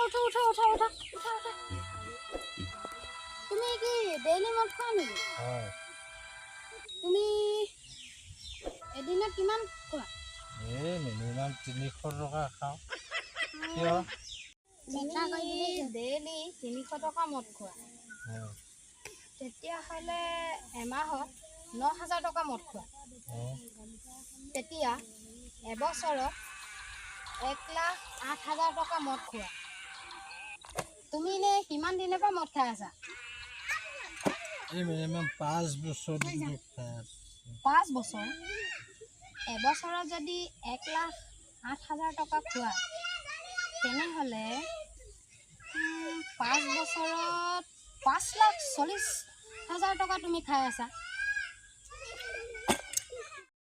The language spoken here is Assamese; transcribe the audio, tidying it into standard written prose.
উঠা উঠা উঠা উঠা উঠা উঠা তুমি কি ডেইলি মদ খোৱা নেকি? হয় তুমি এদিনত কিমান খোৱা? মিনিমাম 300 টকা খাওঁ কিয় তুমি ডেইলি 300 টকা মদ খোৱা তেতিয়াহ'লে এমাহত 9,000 টকা মদ খোৱা তেতিয়া এবছৰত 1,08,000 টকা মদ খোৱা তুমি এনে কিমান দিনৰ পৰা মদ খাই আছা? মিনিমাম 5 বছৰ খাই আছোঁ 5 বছৰ এবছৰত যদি 1,08,000 টকা খোৱা তেনেহ'লে 5 বছৰত 5,40,000 টকা তুমি খাই আছা